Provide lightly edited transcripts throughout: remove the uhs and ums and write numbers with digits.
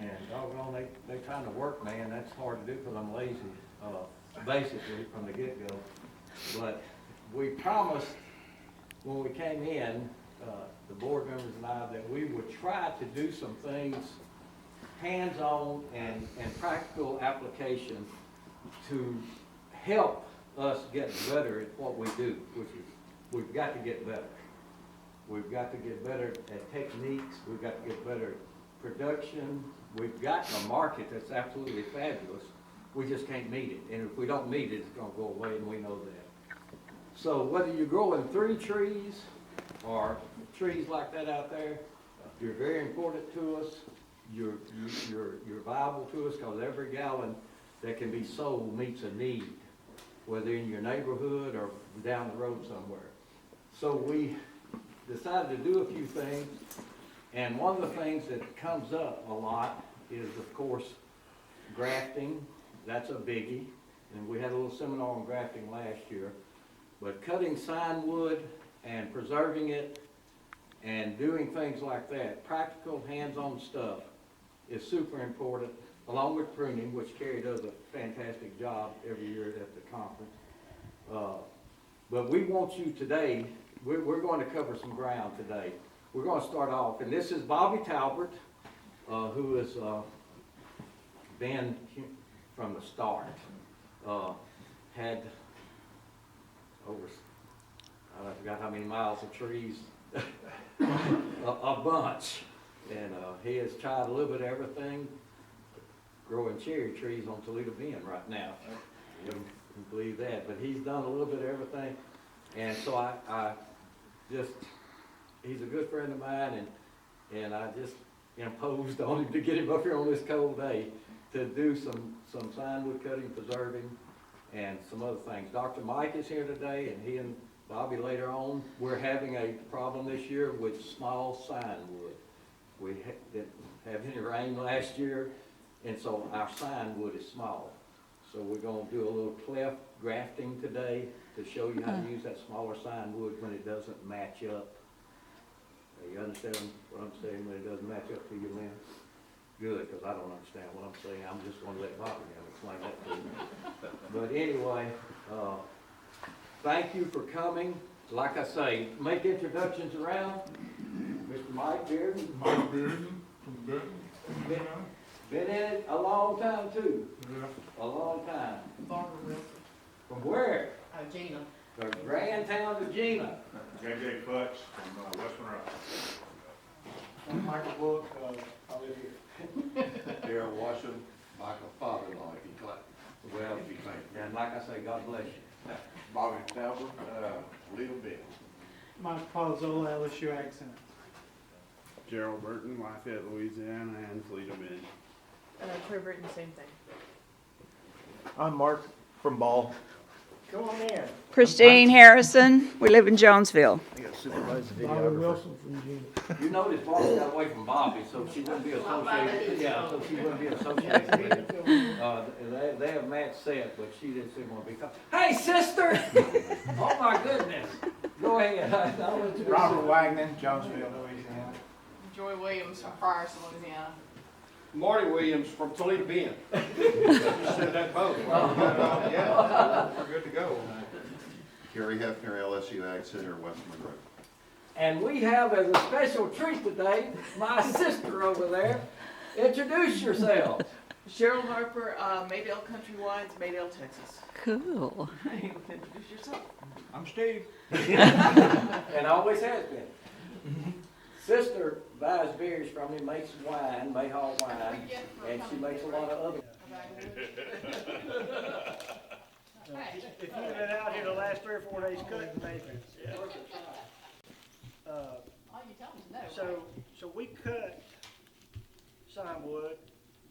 And doggone, they trying to work, man, that's hard to do because I'm lazy, basically, from the get-go. But we promised when we came in, the board members and I, that we would try to do some things hands-on and practical application to help us get better at what we do, which is we've got to get better. We've got to get better at techniques. We've got to get better at production. We've got a market that's absolutely fabulous. We just can't meet it. And if we don't meet it, it's going to go away, and we know that. So whether you're growing 3 trees or trees like that out there, you're very important to us. You're viable to us because every gallon that can be sold meets a need, whether in your neighborhood or down the road somewhere. So we decided to do a few things, and one of the things that comes up a lot is, of course, grafting. That's a biggie, and we had a little seminar on grafting last year. But cutting sign wood and preserving it and doing things like that, practical hands-on stuff, is super important, along with pruning, which Carrie does a fantastic job every year at the conference. But we want you today, we're going to cover some ground today. We're going to start off, and this is Bobby Talbert, who has been from the start. Had over, I forgot how many miles of trees, a bunch. And he has tried a little bit of everything, growing cherry trees on Toledo Bend right now. You can believe that, but he's done a little bit of everything. And so I just, he's a good friend of mine, and I just imposed on him to get him up here on this cold day to do some sign wood cutting, preserving, and some other things. Dr. Mike is here today, and he and Bobby later on. We're having a problem this year with small sign wood. We didn't have any rain last year, and so our sign wood is small. So we're going to do a little cleft grafting today to show you how to use that smaller sign wood when it doesn't match up. You understand what I'm saying when it doesn't match up to your limb? Good, because I don't understand what I'm saying. I'm just going to let Bobby explain that to you. But anyway, thank you for coming. Like I say, make introductions around. Mr. Mike Bearden. Mike Bearden from Benton. Been in it a long time too. Yeah. A long time. Barbara Wilson. From where? Gina. The grand town of Gina. J.J. Futz from West Monroe. I'm Michael Book, I live here. Darrell Washington, Michael's father-in-law, if he claimed. Well, if he claimed. and like I say, God bless you. Bobby Talbot, Little Bit. Mike Pazzola, LSU Ag Center. Gerald Burton, Lafayette, Louisiana, and Toledo Bend. Troy Britton, same thing. I'm Mark from Ball. Go on in. Christine Harrison, we live in Jonesville. I got to supervise the Bobby videographer. Wilson from Gina. You notice Barbara got away from Bobby, so she wouldn't be associated. Yeah, so she wouldn't be associated with him. They have Matt set, but she didn't seem to be. Hey, sister! Oh my goodness! Go ahead. I'll let you Robert Wagner, Jonesville, Louisiana. Joy Williams from Priors, Louisiana. Marty Williams from Toledo Bend. You said that both. Yeah, we're good to go. Kerry Hefner, LSU Ag Center, West Monroe. And we have as a special treat today, my sister over there. Introduce yourself. Cheryl Harper, Maydale Country Wines, Maydale, Texas. Cool. Introduce yourself. I'm Steve. And always has been. Sister buys beers from me, makes wine, Mayhaw wine, and she makes a lot of other. If you've been out here the last 3 or 4 days cutting, maybe. So we cut sign wood,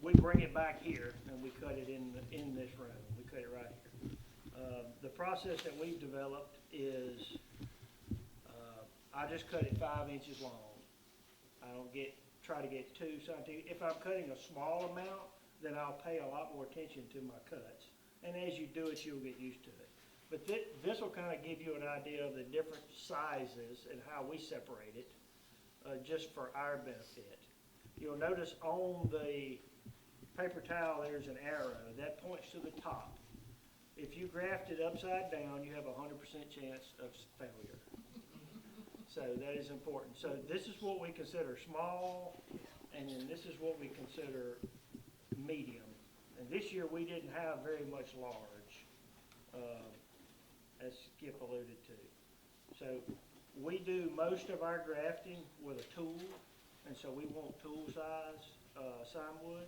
we bring it back here, and we cut it in this room. We cut it right here. The process that we've developed is, I just cut it 5 inches long. I don't try to get too scientific. If I'm cutting a small amount, then I'll pay a lot more attention to my cuts. And as you do it, you'll get used to it. But this will kind of give you an idea of the different sizes and how we separate it, just for our benefit. You'll notice on the paper towel, there's an arrow that points to the top. If you graft it upside down, you have a 100% chance of failure. So that is important. So this is what we consider small, and then this is what we consider medium. And this year, we didn't have very much large, as Skip alluded to. So we do most of our grafting with a tool, and so we want tool size sign wood.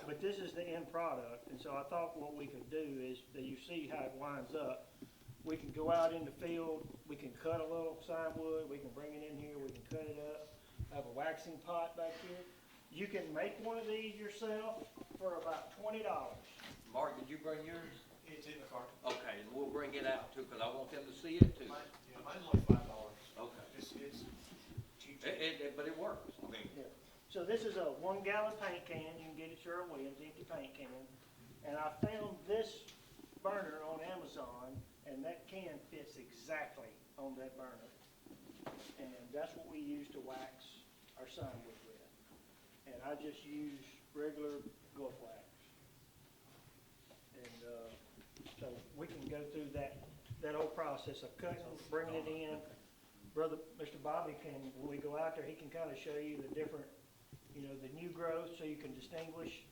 But this is the end product, and so I thought what we could do is, that you see how it winds up. We can go out in the field, we can cut a little sign wood, we can bring it in here, we can cut it up. I have a waxing pot back here. You can make one of these yourself for about $20. Mark, did you bring yours? It's in the car. Okay, and we'll bring it out too, because I want them to see it too. Mine's only $5. Okay. It's cheap. But it works. I mean, Yeah. So this is a 1 gallon paint can, you can get it Sherwin-Williams, empty paint can. And I found this burner on Amazon, and that can fits exactly on that burner. And that's what we use to wax our sign wood with. And I just use regular Gulf wax. And, so we can go through that whole process of cutting, bringing it in. Brother, Mr. Bobby can, when we go out there, he can kind of show you the different, the new growth, so you can distinguish,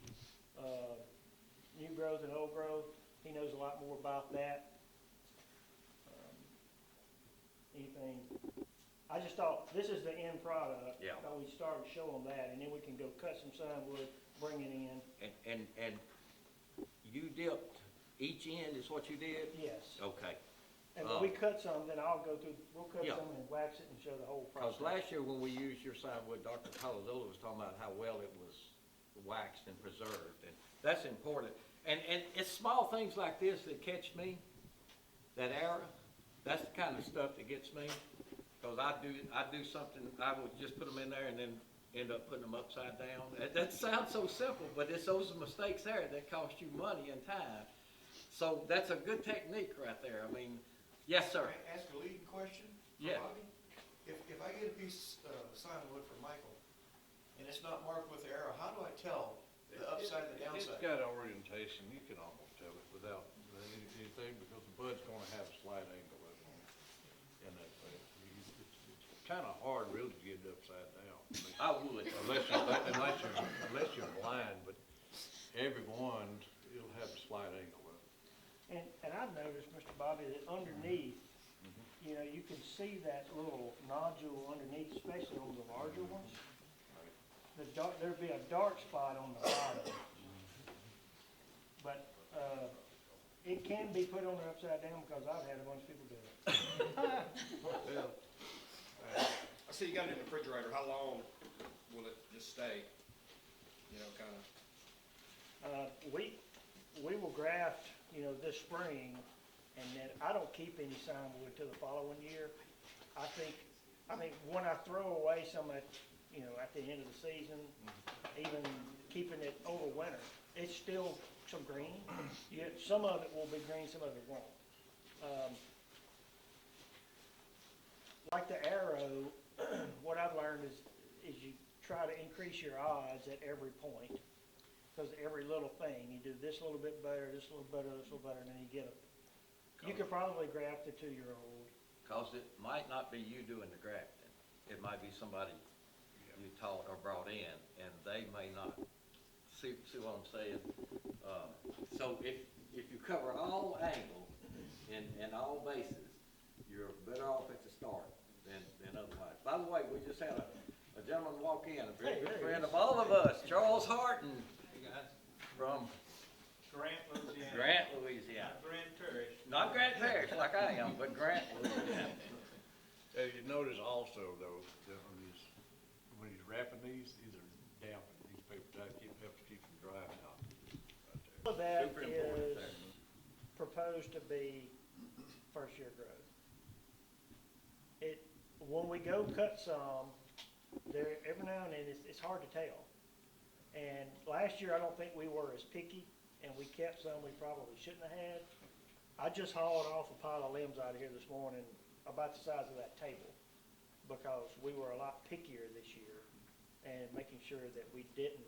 new growth and old growth. He knows a lot more about that. Anything, I just thought, this is the end product. Yeah. Thought we'd start to show them that, and then we can go cut some sign wood, bring it in. and you dipped each end is what you did? Yes. Okay. And when we cut some, then we'll cut Yeah. some and wax it and show the whole Because process. last year when we used your sign wood, Dr. Palazzolo was talking about how well it was waxed and preserved, and that's important. And it's small things like this that catch me, that arrow, that's the kind of stuff that gets me. Because I do something, I would just put them in there and then end up putting them upside down. That sounds so simple, but it's those mistakes there that cost you money and time. So that's a good technique right there. I mean, yes, sir. Can I ask a leading question? for Yeah. Bobby? If I get a piece of sign wood from Michael, and it's not marked with the arrow, how do I tell the upside and the downside? It's got orientation, you can almost tell it without anything, because the bud's gonna have a slight angle in that thing. It's kinda hard really to get it upside down. I would. Unless you're blind, but every one, it'll have a slight angle with it. And I've noticed, Mr. Bobby, that underneath, you can see that little nodule underneath, especially on the larger ones. There'd be a dark spot on the bottom. But, it can be put on there upside down, because I've had a bunch of people do it. Well, I see you got it in the refrigerator. How long will it just stay? We will graft, this spring, and then I don't keep any sign wood till the following year. I think when I throw away some at the end of the season, even keeping it over winter, it's still some green. Some of it will be green, some of it won't. Like the arrow, what I've learned is you try to increase your odds at every point. Because every little thing, you do this a little bit better, this a little better, this a little better, and then you get it. You could probably graft a 2-year-old. Because it might not be you doing the grafting. It might be somebody you taught or brought in, and they may not see what I'm saying. So if you cover all angles and all bases, you're better off at the start than otherwise. By the way, we just had a gentleman walk in, a very good friend of all of us, Charles Harton. From Grant, Louisiana. Grant, Louisiana. Grant Parish. Not Grant Parish like I am, but Grant, Louisiana. You notice also though, that when he's wrapping these are dampened, these paper towels helps keep them dry out. Right there. All of that Super important is there. proposed to be first-year growth. When we go cut some, every now and then, it's hard to tell. And last year, I don't think we were as picky, and we kept some we probably shouldn't have had. I just hauled off a pile of limbs out of here this morning, about the size of that table, because we were a lot pickier this year. and making sure that we didn't.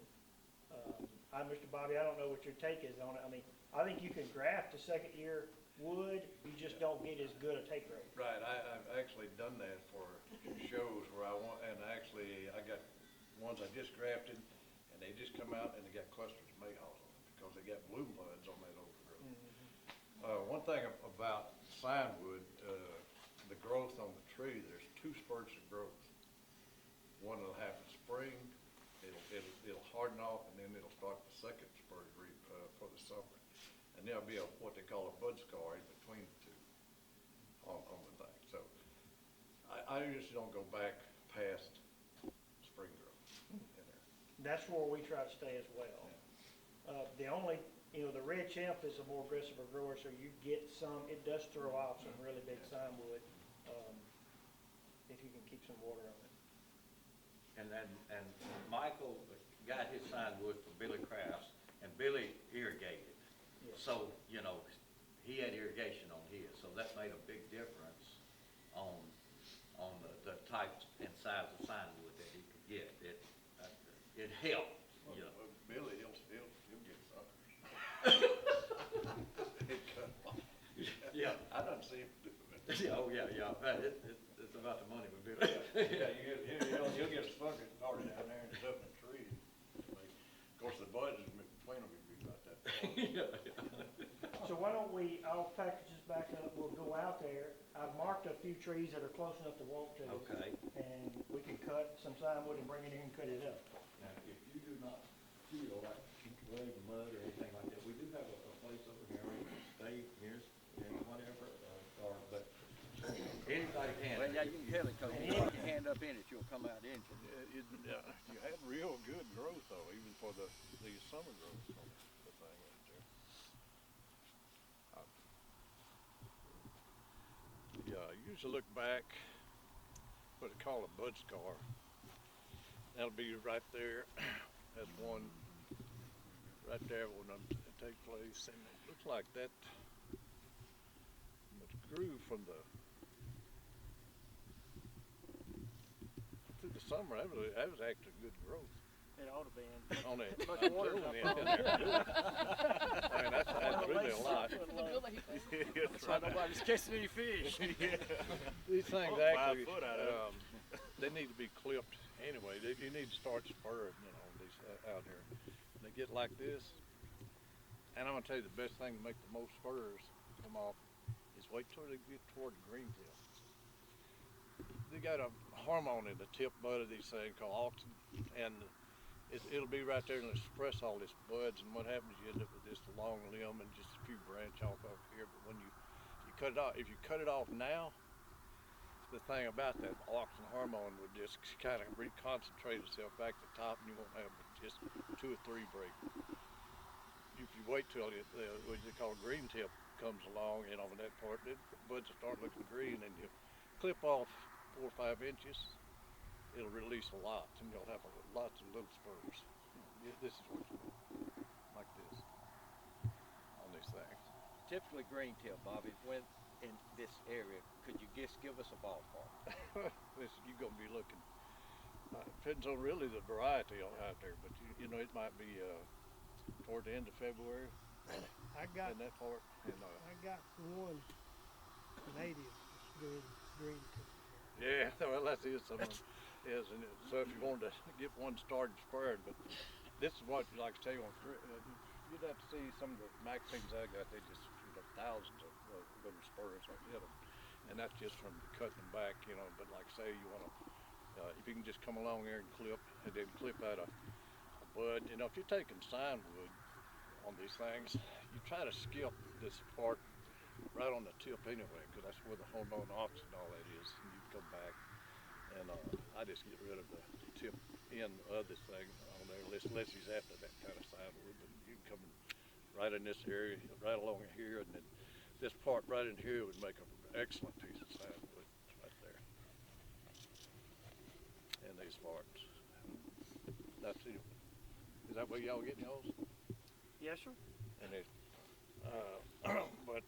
Mr. Bobby, I don't know what your take is on it. I mean, I think you can graft a second year wood, you just don't get as good a take rate. Right, I've actually done that for shows where I want, and actually, I got ones I just grafted, and they just come out and they got clusters of mayhaws on them, because they got bloom buds on that overgrowth. One thing about sign wood, the growth on the tree, there's 2 spurts of growth. One will happen spring, it'll harden off, and then it'll start the second spurt for the summer. And there'll be what they call a bud scar in between the two on the thing. So I usually don't go back past spring growth in there. That's where we try to stay as well. The only, the red chimp is a more aggressive grower, so you get some, it does throw off some really big sign wood, if you can keep some water on it. And Michael got his sign wood from Billy Crafts, and Billy irrigated. Yes. So, he had irrigation on his, so that made a big difference on the type and size of sign wood that he could get. It helped, Well, Billy, he'll get suckers. It cut off. Yeah. I done see him do it. Yeah, oh, yeah. It's about the money with Billy. Yeah, you'll get a sucker started down there and it's up in the tree. Of course, the buds in between them would be about that tall. Yeah. So why don't I'll package this back up, we'll go out there, I've marked a few trees that are close enough to walk to. Okay. And we can cut some sign wood and bring it in and cut it up. Now, if you do not feel like leg or mud or anything like that, we do have a place over here, stay here, whatever, but anybody can. Well, yeah, you can tell it, cause you put your hand up in it, you'll come out into it. You had real good growth though, even for the summer growth on the thing right there. Yeah, I usually look back, what they call a bud scar. That'll be right there. That's one right there when it take place, and it looks like that. It grew from through the summer. That was actually good growth. It ought to be. On it. Much I'm water's telling not you. I mean, that's really a lot. That's why nobody's catching any fish. These things actually, they need to be clipped anyway. You need to start spurring, these out here. They get like this, and I'm gonna tell you the best thing to make the most spurs come off is wait till they get toward the green tip. They got a hormone in the tip bud of these things called auxin, and it'll be right there and it'll suppress all this buds, and what happens, you end up with this long limb and just a few branch off here. But when you cut it off, if you cut it off now, the thing about that auxin hormone would just kind of reconcentrate itself back to the top, and you won't have just 2 or 3 break. If you wait till what they call green tip comes along, on that part, the buds will start looking green, and you clip off 4 or 5 inches, it'll release a lot, and you'll have lots of little spurs. This is what you do, like this, on these things. Typically green tip, Bobby, when in this area, could you just give us a ballpark? Listen, you're gonna be looking, depends on really the variety out there, but it might be toward the end of February, I got in that part. And, I got one native green tip. yeah, well, that's it. Someone is, and so if you wanted to get one started spurred, but this is what you like to tell you on. You'd have to see some of the magazines I got. They just thousands of little spurs like that, and that's just from cutting them back, But like say you want to, if you can just come along here and then clip out a bud. If you're taking sign wood on these things, you try to skip this part right on the tip anyway, because that's where the hormone auxin and all that is. And you come back, and I just get rid of the tip end of this thing on there, unless he's after that kind of sign wood. But you can come right in this area, right along here, and then this part right in here would make an excellent piece of sign wood right there. And these parts. That's it. Is that where y'all getting yours? Yes, sir. And it, but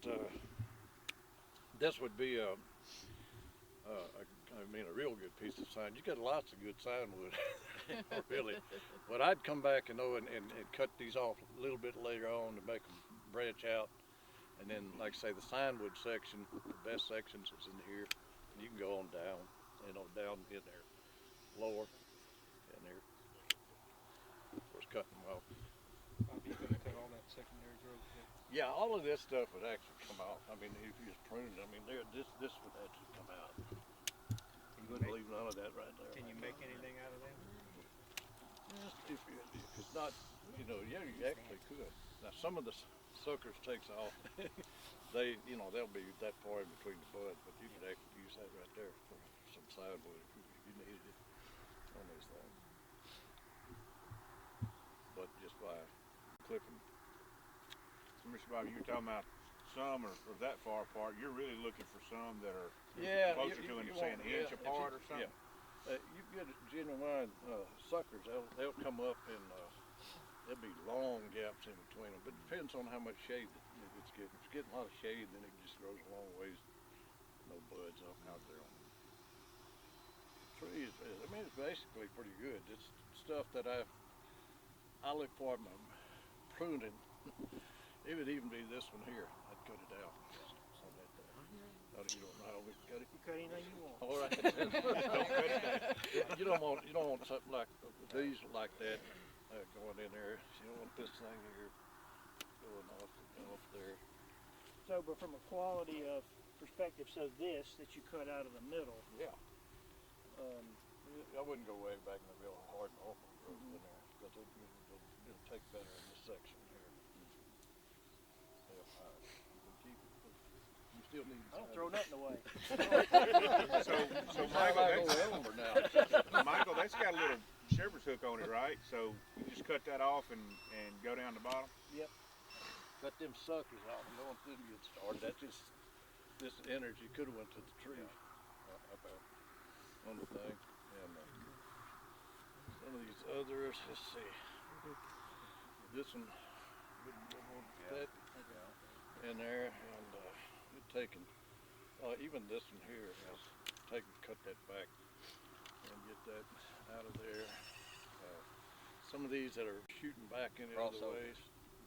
this would be a real good piece of sign. You got lots of good sign wood really. But I'd come back and cut these off a little bit later on to make them branch out. And then, like I say, the signwood section, the best sections is in here. You can go on down, down in there, lower, in there. Of course, cutting them off. You gonna cut all that secondary growth? Yeah, all of this stuff would actually come out. I mean, if you just prune it, I mean, this would actually come out. You wouldn't leave none of that right there. Can you make anything out of that? If it's not, yeah, you actually could. Now, some of the suckers takes off. They'll be that far in between the bud, but you could actually use that right there for some sidewalk if you needed it on these things. But just by clipping. So, Mr. Bobby, you're talking about some or that far apart. You're really looking for some that are closer to say an inch apart or something? Yeah. You get genuine suckers, they'll come up and there'll be long gaps in between them, but it depends on how much shade it's getting. If it's getting a lot of shade, then it just grows a long ways. No buds out there on them. Trees, it's basically pretty good. It's stuff that I look for in my pruning. It would even be this one here. I'd cut it out. So that, you don't know how we cut it. You cut anything you want. All right. Don't cut it down. You don't want something like these like that going in there. You don't want this thing here going off there. So, but from a quality of perspective, so this that you cut out of the middle. Yeah. I wouldn't go way back in the real hard and awful growth in there because it'll take better in this section here. Yeah, you can keep it, but you still need. I don't throw nothing away. So Michael, Michael, that's got a little shepherd's hook on it, right? So you just cut that off and go down the bottom? Yep. Cut them suckers out and don't let them get started. That's just this energy could have went to the tree. About one thing, and some of these others. Let's see. This one wouldn't want that in there, and it's taken. Even this one here has taken. Cut that back and get that out of there. Some of these that are shooting back in the other ways.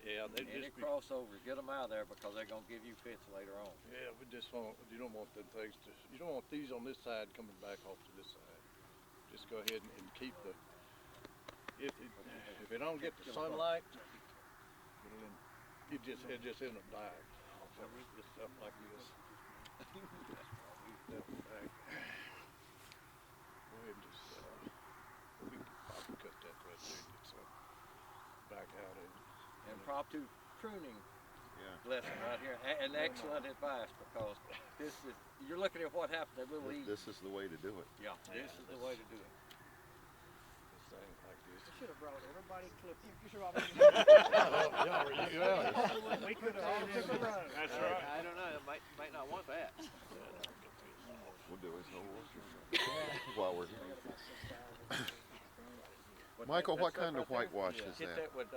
Yeah, they just be crossover. Get them out of there because they're gonna give you fits later on. Yeah, we just want. You don't want them things to. You don't want these on this side coming back off to this side. Just go ahead and keep the. If it don't get the sunlight, it just end up dying. So just stuff like this. Go ahead and just. We can probably cut that right there and get some back out in. And Prop 2 pruning lesson right here, and excellent advice because you're looking at what happened to little leaves. This is the way to do it. Yeah, this is the way to do it. This thing like this. You should have brought everybody clipping. You should have We could have all took a run. That's right. I don't know. Might not want that. We'll do his whole orchard while we're here. Michael, what kind of whitewash is Hit that? that with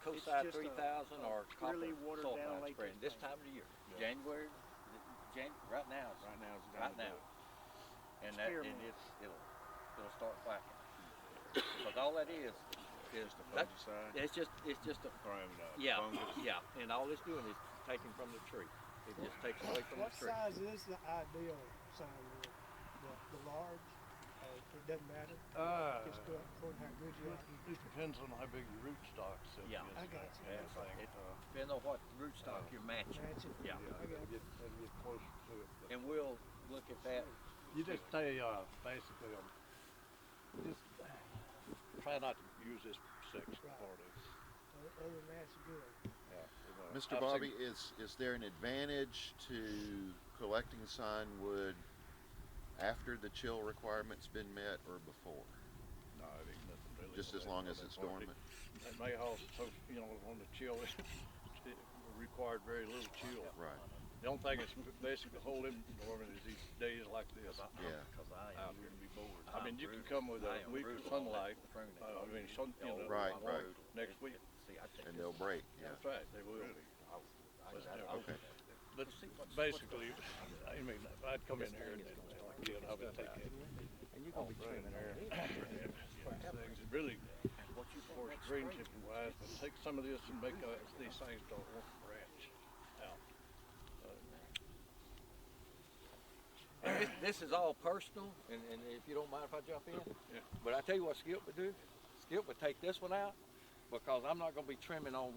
Coside It's just 3000 or copper really watered down sulfide spray. latex This paint. time of the year, January, right now, and it'll start whacking. Because all that is fungicide? it's just a and all it's doing is taking from the tree. It just takes away from What the tree. size is the ideal sign wood? The large? It doesn't matter? Just go according to how good you are? It depends on how big your rootstock is. Yeah. I got you. It depends on what rootstock you're matching. Match it. Yeah. I got you. Get closer to it. And we'll look at that. You just say basically just try not to use this section Right. part of it. Other than that, it's good. Yeah. Mr. Bobby, is there an advantage to collecting sign wood after the chill requirement's been met or before? No, it ain't nothing really. Just as long as it's dormant? That may also, on the chill, it required very little chill. Right. The only thing that's basically holding dormant is these days like this. Yeah. Because I Out am here. be bored. I mean, you can come with a week of sunlight. Right, right. Next week. See, I take And this they'll break, yeah. That's right, they will. Okay. But basically, I mean, I'd come in here and like, I would take it. and you're gonna be trimming there. all this. Things Really, What you for green chicken wise, but take some of this and make these things don't want to branch out. and this is all personal, and if you don't mind if I jump in? Yeah. But I tell you what Skip would do. Skip would take this one out, because I'm not gonna be trimming on,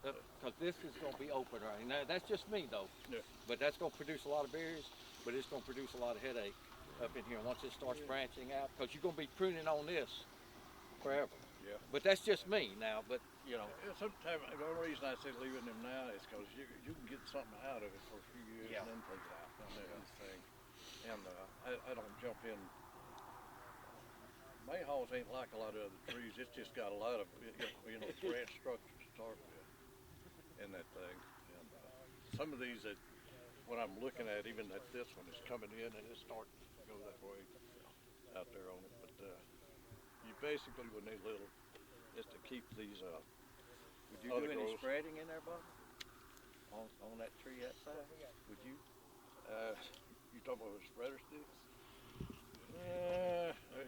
because this is gonna be open right now. That's just me though. Yeah. But that's gonna produce a lot of berries, but it's gonna produce a lot of headache up in here once it starts branching out, because you're gonna be pruning on this forever. Yeah. But that's just me now, but you know. Sometimes the only reason I say leaving them now is because you can get something out of it for a few years Yeah. and then take it out. This thing. And I don't jump in. Mayhaws ain't like a lot of other trees. It's just got a lot of branch structure to start with in that thing. And some of these that when I'm looking at, even at this one is coming in and it's starting to go that way out there on it. But you basically would need a little just to keep these Would you do any spreading in there, Bob? On that tree outside? Would you? You talking about spreader sticks?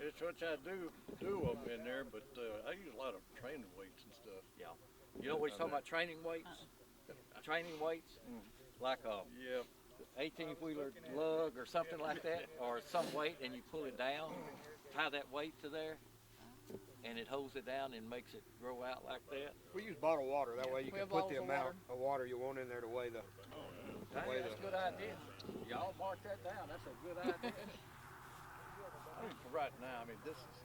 It's what I do them in there, but I use a lot of training weights and stuff. Yeah. You know what he's talking about, training weights? Training weights? Like a 18-wheeler lug or something like that, or some weight, and you pull it down, tie that weight to there, and it holds it down and makes it grow out like that. We use bottled water, that way you can put the amount of water you want in there to weigh the. That's a good idea. Y'all mark that down, that's a good idea. I mean, for right now, I mean, this is,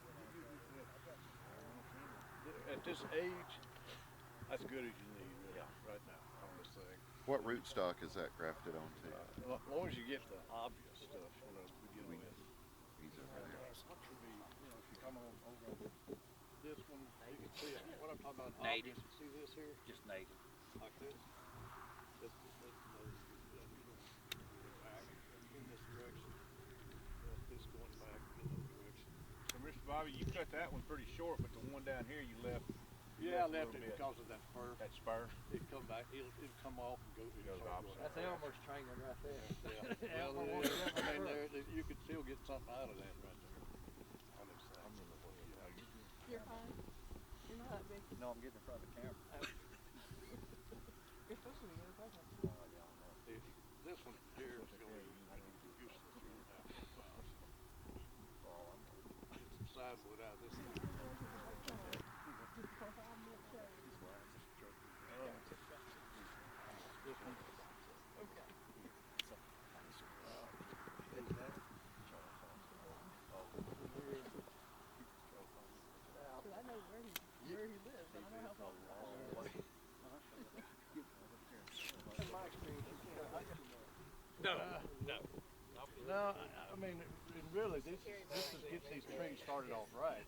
at this age, that's good as you need right now on this thing. What rootstock is that grafted onto? As long as you get the obvious stuff, begin with. He's over there. Should be, if you come over this one, you can see it. What I'm talking about, Native. obvious. See this here? Just native. Like this. This back in this direction. This going back in that direction. So, Mr. Bobby, you cut that one pretty short, but the one down here you left. Yeah, I left a it little bit. because of that spur. That spur. It come back. It'll come off and go. Goes opposite. That's Elmer's training right there. Yeah. Well, I mean, you could still get something out of that right there. On this thing. You're fine. You're not big. No, I'm getting in front of the camera. You're supposed to be good at that. This one here is going to be useless right now. Get some size wood out of this thing. This one. I know where he lives. I don't know how far. In my experience, you can't. No, I mean, really, this is getting these trees started off right.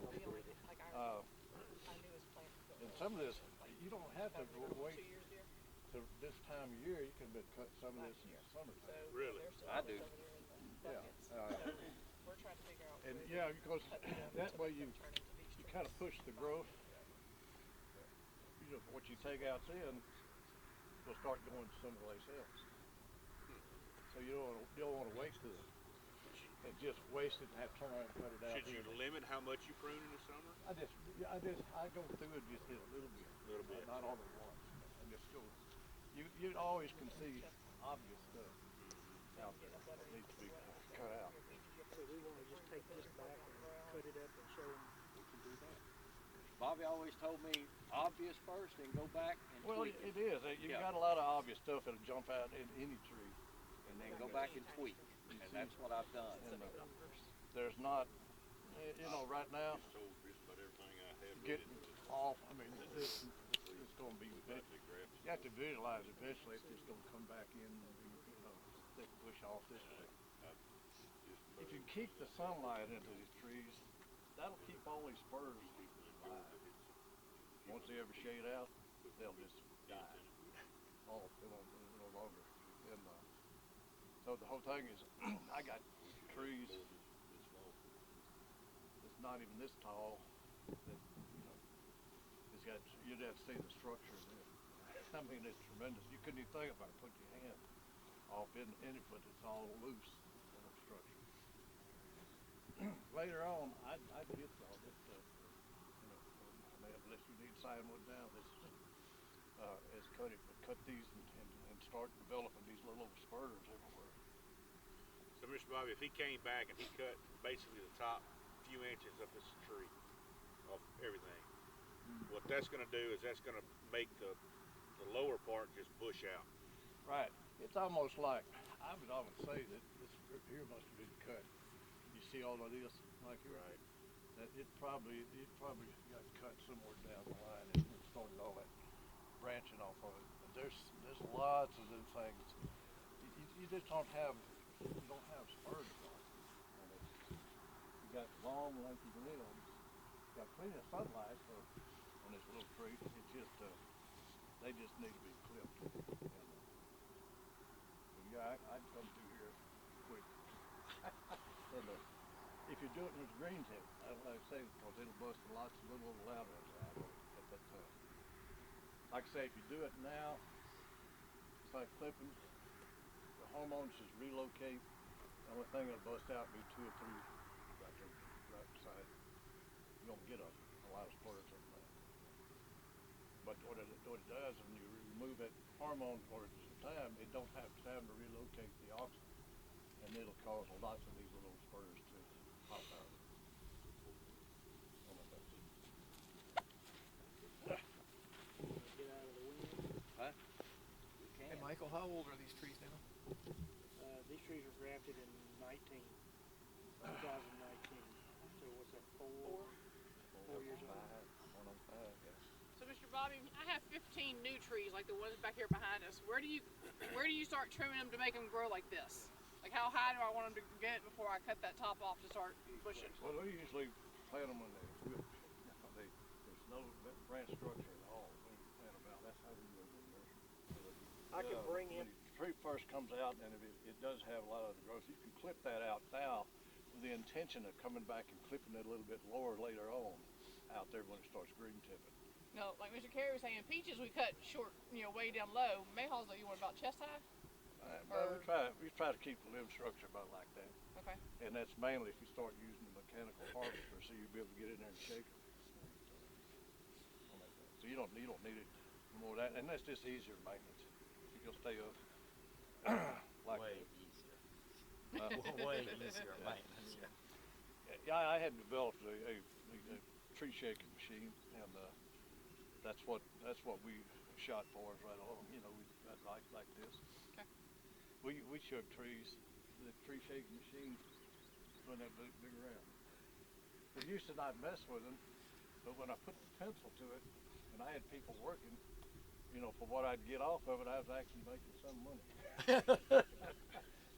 And some of this, you don't have to wait to this time of year. You can cut some of this in the summertime. Really? I do. Yeah. We're trying to figure out. And yeah, because that way you kind of push the growth. What you take out then will start going someplace else. So you don't want to waste it. And just waste it and have to turn around and cut it out. Should you limit how much you prune in the summer? I go through it just hit a little bit. Not all at once. And just go. You always can see obvious stuff out there that needs to be cut out. So we wanna just take this back and cut it up and show them we can do that. Bobby always told me obvious first, then go back and Well, tweak it is. You've got a lot of obvious stuff that'll jump out in any tree. and then go back and tweak. And that's what I've done. And there's not, right now, Sold just about everything I have. getting off, I mean, this is going to be, you have to visualize eventually it's just going to come back in and be, thick bush off this way. If you keep the sunlight into these trees, that'll keep all these spurs alive. Once they ever shade out, they'll just die. All, they won't no longer. And so the whole thing is, I got trees that's not even this tall. That, it's got, you'd have to see the structure of it. I mean, it's tremendous. You couldn't even think about putting your hand off in it, but it's all loose structure. Later on, I did all this stuff. sign wood down, is cut it, but cut these and start developing these little spurs everywhere. So, Mr. Bobby, if he came back and he cut basically the top few inches of this tree, of everything, what that's going to do is that's going to make the lower part just bush out. Right. It's almost like, I would almost say that this group here must have been cut. You see all of this, like here? Right. That it probably got cut somewhere down the line and it started all that branching off of it. But there's lots of them things. You just don't have spurs on it. You got long, lengthy limbs. You got plenty of sunlight on this little tree. It just they just need to be clipped. I'd come through here quick. And if you do it with green tip, like I say, because it'll bust lots of little laterals out of it at that time. Like I say, if you do it now, it's like clipping. The hormones just relocate. The only thing that'll bust out will be 2 or 3 right there, right beside it. You don't get a lot of spurs on that. But what it does when you remove that hormone for it time, it don't have time to relocate the oxygen, and it'll cause lots of these little spurs to pop out. Get out of the wind. Huh? Hey, Michael, how old are these trees now? These trees were grafted in 2019. So what's that, 4 years old? So, Mr. Bobby, I have 15 new trees like the ones back here behind us. Where do you start trimming them to make them grow like this? Like how high do I want them to get before I cut that top off to start pushing? Well, we usually plant them when there's no branch structure at all. When you plant them out, that's how we do it. I can bring in. When the tree first comes out, and if it does have a lot of the growth, you can clip that out now with the intention of coming back and clipping it a little bit lower later on out there when it starts green tipping. No, like Mr. Carey was saying, peaches we cut short, way down low. Mayhaws, you want about chest high? But we try to keep the limb structure about like that. Okay. And that's mainly if you start using the mechanical harvester, so you'll be able to get in there and shake them. So you don't need it more of that, and that's just easier maintenance. You'll stay up like Way that. easier. Way easier maintenance. Yeah, I had developed a tree shaking machine, and that's what we shot for us right along. We like this. Okay. We shook trees. The tree shaking machine run that big around. It used to not mess with them, but when I put the pencil to it, and I had people working, for what I'd get off of it, I was actually making some money.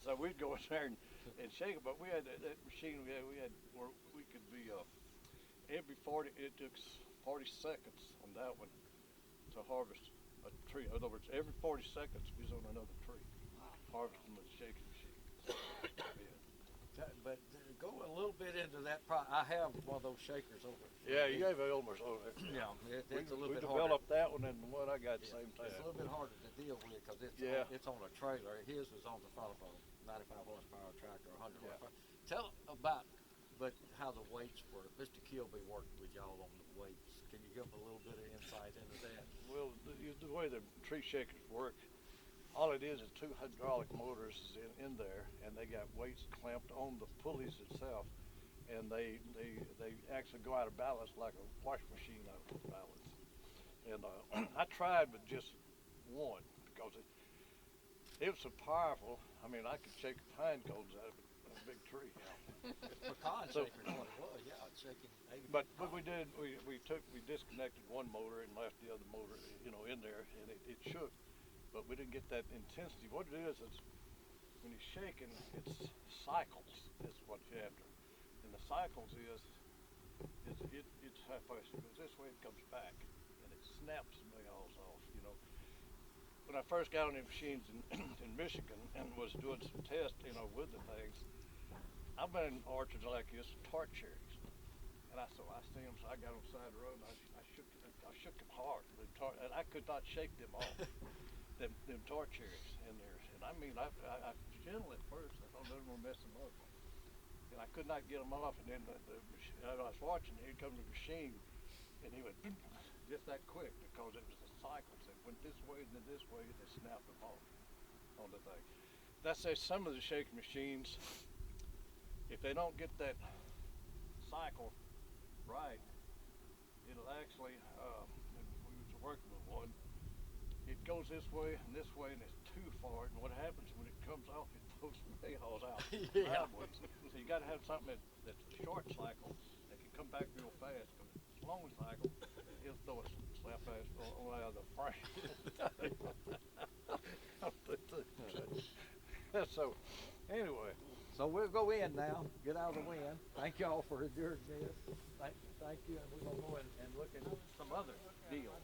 So we'd go in there and shake it, but we had that machine we had where we could be it took 40 seconds on that one to harvest a tree. In other words, every 40 seconds we was on another tree, harvesting with a shaking machine. But go a little bit into that. I have one of those shakers over. Yeah, you gave Elmer's over there. Yeah, it's a little bit we harder. developed that one and the one I got at the same time. It's a little bit harder to deal with because it's on a trailer. His was on the front of a 95 horsepower tractor, 100 horsepower. Tell about how the weights work. Mr. Kilby worked with y'all on the weights. Can you give a little bit of insight into that? Well, the way the tree shakers work, all it is 2 hydraulic motors in there, and they got weights clamped on the pulleys itself, and they actually go out of balance like a wash machine out of balance. And I tried with just one because it was so powerful. I mean, I could shake pine cones out of a big tree. Pecan shaker is what it was. Yeah, it's shaking. But we disconnected one motor and left the other motor, in there, and it shook. But we didn't get that intensity. What it is when you're shaking, it's cycles. Is what you have to. And the cycles it's halfway. It goes this way, it comes back, and it snaps the nails off. When I first got on the machines in Michigan and was doing some tests, with the things, I've been in orchards like this, tart cherries, and I see them. So I got on the side of the road and I shook them hard, and I could not shake them off. them tart cherries in there, and I mean, I was gentle at first. I thought they were gonna mess them up, and I could not get them off. And then I was watching. Here comes the machine, and it went just that quick because it was a cycle. So it went this way and then this way and it snapped them off on the thing. That's some of the shaking machines, if they don't get that cycle right, it'll actually, we was working with one, it goes this way and it's too far, and what happens when it comes off, it throws some nails out sideways. So you gotta have something that's a short cycle that can come back real fast, because it's a long cycle, it'll throw a slap ass all out of the frame. So, anyway. So we'll go in now, get out of the wind. Thank y'all for enduring this. Thank you, and we're gonna go and look at Some other deals.